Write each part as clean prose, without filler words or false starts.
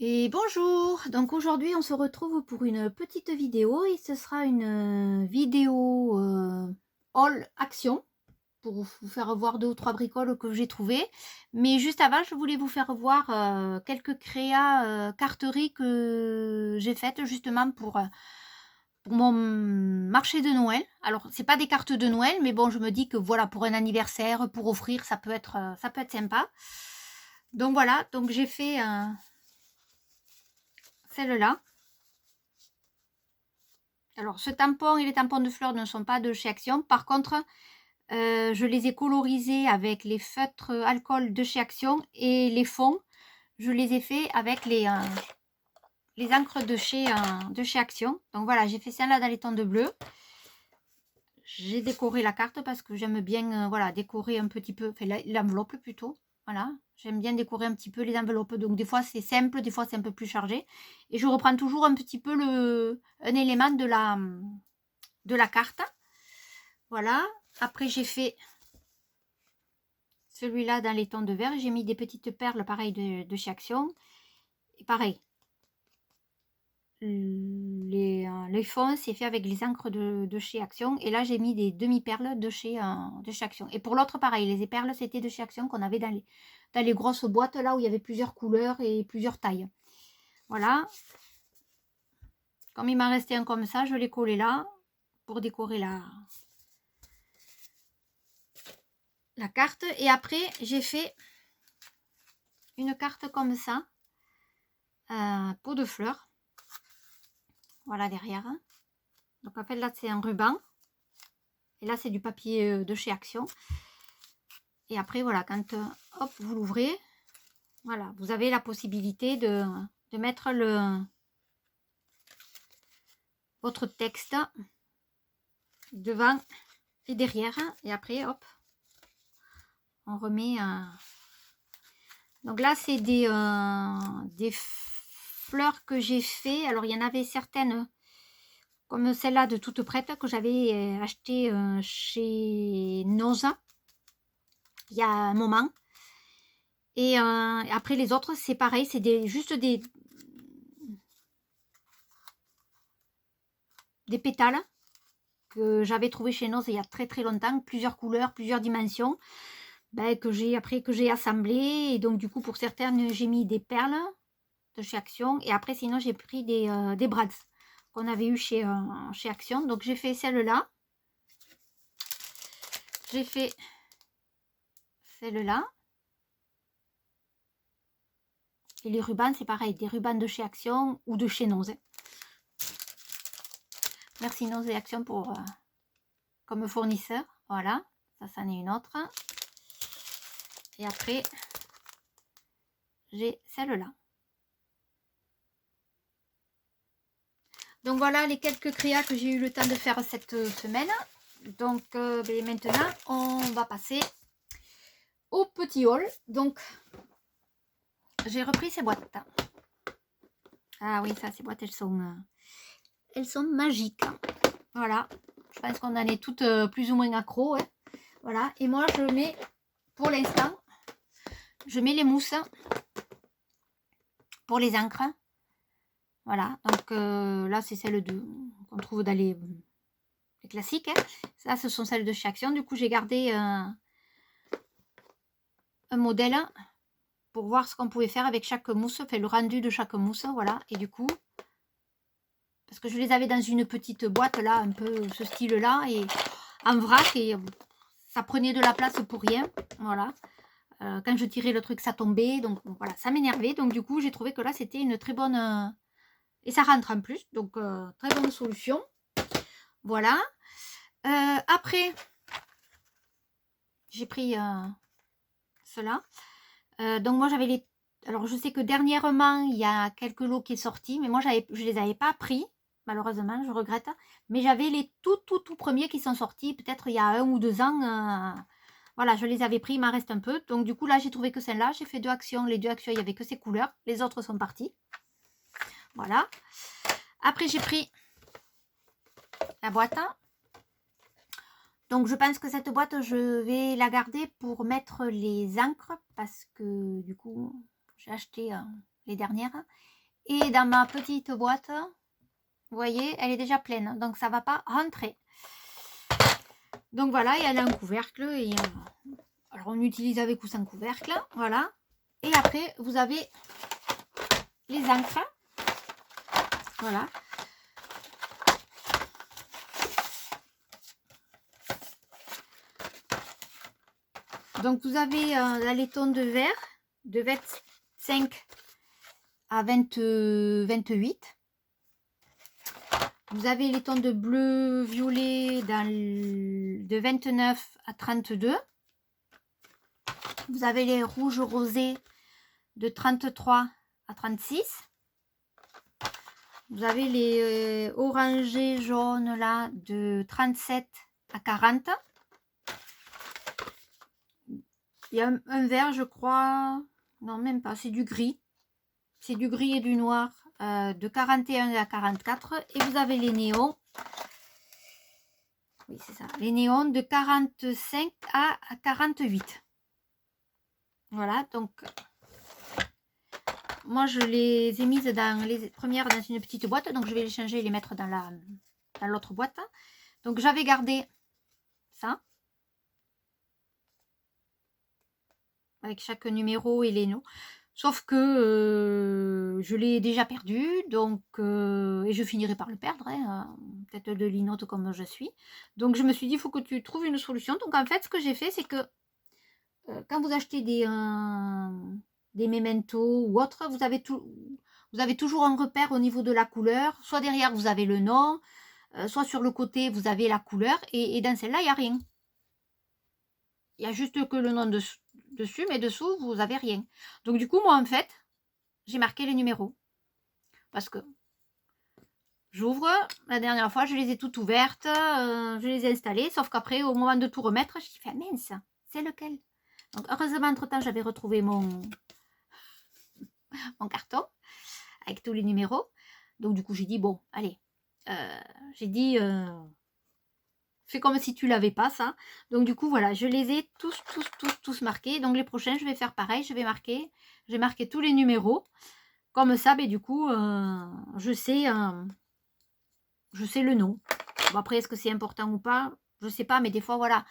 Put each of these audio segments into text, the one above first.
Et bonjour, donc aujourd'hui on se retrouve pour une petite vidéo et ce sera une vidéo haul action pour vous faire voir 2 ou 3 bricoles que j'ai trouvées. Mais juste avant je voulais vous faire voir quelques créas carteries que j'ai faites justement pour mon marché de Noël. Alors c'est pas des cartes de Noël mais bon je me dis que voilà, pour un anniversaire, pour offrir, ça peut être sympa. Donc voilà, donc j'ai fait celle-là. Alors, ce tampon et les tampons de fleurs ne sont pas de chez Action. Par contre, je les ai colorisés avec les feutres alcool de chez Action et les fonds, je les ai fait avec les encres de chez Action. Donc voilà, j'ai fait celle-là dans les tons de bleu. J'ai décoré la carte parce que j'aime bien voilà, décorer un petit peu, enfin, l'enveloppe plutôt. Voilà, j'aime bien décorer un petit peu les enveloppes. Donc des fois c'est simple, des fois c'est un peu plus chargé. Et je reprends toujours un petit peu un élément de la carte. Voilà. Après j'ai fait celui-là dans les tons de vert. J'ai mis des petites perles pareil de chez Action. Et pareil, les fonds c'est fait avec les encres de chez Action. Et là j'ai mis des demi-perles de chez Action. Et pour l'autre pareil, les perles c'était de chez Action qu'on avait dans les grosses boîtes là où il y avait plusieurs couleurs et plusieurs tailles. Voilà. Comme il m'en restait un comme ça, je l'ai collé là pour décorer la carte. Et après j'ai fait une carte comme ça, pot de fleurs. Voilà derrière. Donc en fait là c'est un ruban. Et là c'est du papier de chez Action. Et après voilà, quand hop vous l'ouvrez, voilà, vous avez la possibilité de mettre votre texte devant et derrière. Et après hop, on remet donc là c'est des fleurs que j'ai fait. Alors il y en avait certaines comme celle-là de toute prête que j'avais acheté chez Noza il y a un moment. Et après les autres c'est pareil, c'est juste des pétales que j'avais trouvé chez Noz il y a très longtemps, plusieurs couleurs, plusieurs dimensions, que j'ai assemblé. Et donc du coup pour certaines j'ai mis des perles de chez Action. Et après sinon j'ai pris des brads qu'on avait eu chez Action. Donc j'ai fait celle-là, j'ai fait celle-là. Et les rubans c'est pareil, des rubans de chez Action ou de chez Noz. Merci Noz et Action pour comme fournisseur. Voilà, ça c'en est une autre. Et après j'ai celle-là. Donc voilà les quelques créas que j'ai eu le temps de faire cette semaine. Donc maintenant on va passer au petit haul. Donc j'ai repris ces boîtes. Ah oui, ça, ces boîtes elles sont magiques. Voilà, je pense qu'on en est toutes plus ou moins accro. Hein. Voilà, et moi je mets pour l'instant, je mets les mousses pour les encres. Voilà, donc là c'est celle qu'on trouve dans les classiques. Hein. Ça ce sont celles de chez Action. Du coup j'ai gardé un modèle pour voir ce qu'on pouvait faire avec chaque mousse, enfin le rendu de chaque mousse, voilà. Et du coup, parce que je les avais dans une petite boîte là, un peu ce style là, et en vrac, et ça prenait de la place pour rien, voilà. Quand je tirais le truc ça tombait, donc voilà, ça m'énervait. Donc du coup j'ai trouvé que là c'était une très bonne et ça rentre en plus, donc très bonne solution, voilà. Après j'ai pris cela. Donc moi j'avais les... Alors je sais que dernièrement il y a quelques lots qui sont sortis, mais moi je les avais pas pris, malheureusement, je regrette. Mais j'avais les tout premiers qui sont sortis, peut-être il y a 1 ou 2 ans. Voilà, je les avais pris, il m'en reste un peu. Donc du coup là j'ai trouvé que celle-là, j'ai fait 2 actions. Les 2 actions il n'y avait que ces couleurs, les autres sont partis. Voilà. Après j'ai pris la boîte. Donc je pense que cette boîte je vais la garder pour mettre les encres, parce que du coup j'ai acheté les dernières. Et dans ma petite boîte, vous voyez, elle est déjà pleine, donc ça ne va pas rentrer. Donc voilà, et elle a un couvercle. Et, alors on utilise avec ou sans couvercle, voilà. Et après, vous avez les encres. Voilà. Donc vous avez la laiton de verre de 25 à 28. Vous avez les tons de bleu violet de 29 à 32. Vous avez les rouges rosés de 33 à 36. Vous avez les orangés jaunes là de 37 à 40. Il y a un vert, je crois. Non, même pas, c'est du gris. C'est du gris et du noir de 41 à 44. Et vous avez les néons. Oui, c'est ça. Les néons de 45 à 48. Voilà, donc moi je les ai mises dans les premières dans une petite boîte. Donc je vais les changer et les mettre dans l'autre boîte. Donc j'avais gardé ça. Avec chaque numéro et les noms. Sauf que je l'ai déjà perdu, donc et je finirai par le perdre, hein, tête de linotte comme je suis. Donc je me suis dit, il faut que tu trouves une solution. Donc en fait, ce que j'ai fait, c'est que quand vous achetez des mementos ou autres, vous avez toujours un repère au niveau de la couleur. Soit derrière, vous avez le nom, soit sur le côté, vous avez la couleur. Et dans celle-là, il n'y a rien. Il y a juste que le nom dessus, mais dessous, vous n'avez rien. Donc du coup, moi, en fait, j'ai marqué les numéros. Parce que j'ouvre, la dernière fois, je les ai toutes ouvertes, je les ai installées, sauf qu'après, au moment de tout remettre, je me dit, mince, c'est lequel? Donc heureusement, entre-temps, j'avais retrouvé mon carton avec tous les numéros. Donc du coup, j'ai dit, bon, allez, j'ai dit... fais comme si tu l'avais pas, ça. Donc du coup, voilà, je les ai tous marqués. Donc les prochains, je vais faire pareil. J'ai marqué tous les numéros. Comme ça, ben, du coup, je sais le nom. Bon, après, est-ce que c'est important ou pas? Je sais pas, mais des fois, voilà,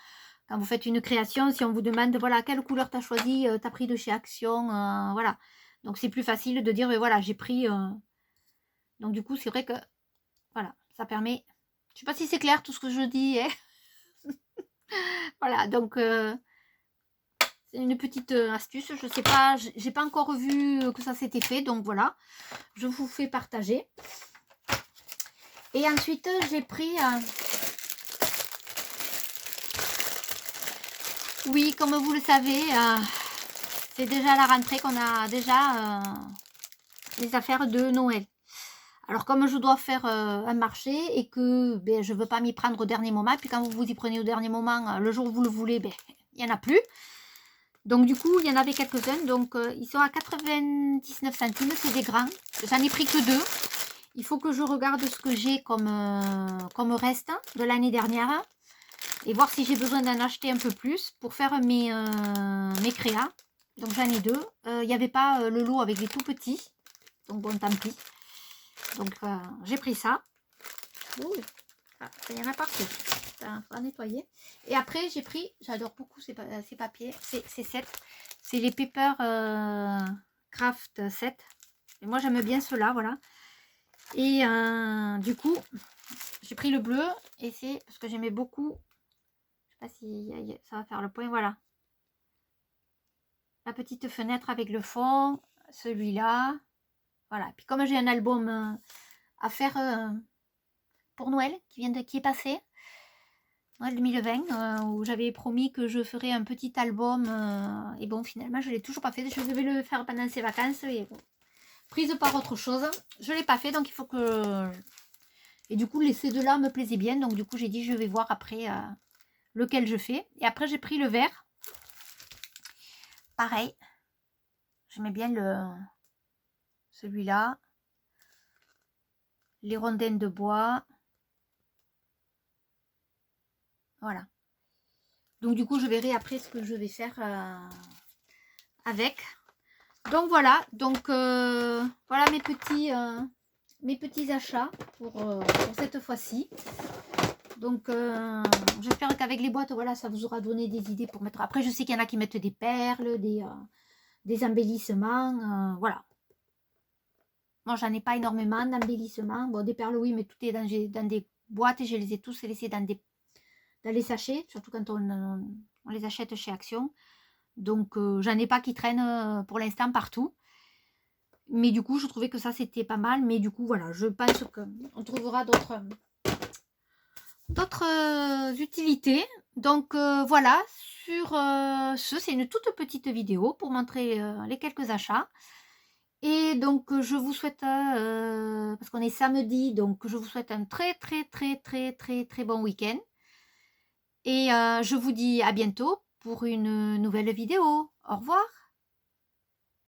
quand vous faites une création, si on vous demande, voilà, quelle couleur tu as choisi, tu as pris de chez Action, voilà. Donc c'est plus facile de dire, ben, voilà, j'ai pris... Donc du coup, c'est vrai que, voilà, ça permet... Je sais pas si c'est clair tout ce que je dis, hein. Voilà, donc c'est une petite astuce. Je sais pas, j'ai pas encore vu que ça s'était fait, donc voilà, je vous fais partager. Et ensuite, j'ai pris... oui, comme vous le savez, c'est déjà la rentrée qu'on a déjà les affaires de Noël. Alors, comme je dois faire un marché et que ben, je ne veux pas m'y prendre au dernier moment, puis quand vous vous y prenez au dernier moment, le jour où vous le voulez, ben, il n'y en a plus. Donc, du coup, il y en avait quelques-uns. Donc, ils sont à 99 centimes, c'est des grands. J'en ai pris que 2. Il faut que je regarde ce que j'ai comme reste de l'année dernière et voir si j'ai besoin d'en acheter un peu plus pour faire mes créas. Donc j'en ai 2. Il n'y avait pas le lot avec les tout petits. Donc bon, tant pis. Donc j'ai pris ça. Ouh, ah, ça y en a partout. Ça faut nettoyer. Et après j'ai pris, j'adore beaucoup ces papiers, ces sets. C'est les Paper Craft 7. Et moi j'aime bien ceux-là, voilà. Et du coup, j'ai pris le bleu et c'est parce que j'aimais beaucoup. Je sais pas si ça va faire le point, voilà. La petite fenêtre avec le fond, celui-là. Voilà. Puis comme j'ai un album à faire pour Noël qui est passé, Noël 2020, où j'avais promis que je ferais un petit album. Et bon, finalement, je ne l'ai toujours pas fait. Je devais le faire pendant ces vacances. Et bon, prise par autre chose, je ne l'ai pas fait. Donc il faut que... Et du coup, ces deux-là me plaisaient bien. Donc du coup, j'ai dit, je vais voir après lequel je fais. Et après, j'ai pris le vert. Pareil. J'aimais bien celui-là. Les rondins de bois. Voilà. Donc du coup, je verrai après ce que je vais faire avec. Donc voilà, donc voilà mes petits achats pour cette fois-ci. Donc j'espère qu'avec les boîtes, voilà, ça vous aura donné des idées pour mettre. Après, je sais qu'il y en a qui mettent des perles, des embellissements, voilà. Moi, j'en ai pas énormément d'embellissements. Bon, des perles, oui, mais tout est dans des boîtes et je les ai tous laissés dans les sachets, surtout quand on les achète chez Action. Donc, j'en ai pas qui traînent pour l'instant partout. Mais du coup, je trouvais que ça, c'était pas mal. Mais du coup, voilà, je pense qu'on trouvera d'autres utilités. Donc, voilà, sur c'est une toute petite vidéo pour montrer les quelques achats. Et donc, je vous souhaite, parce qu'on est samedi, donc je vous souhaite un très, très, très, très, très, très bon week-end. Et je vous dis à bientôt pour une nouvelle vidéo. Au revoir.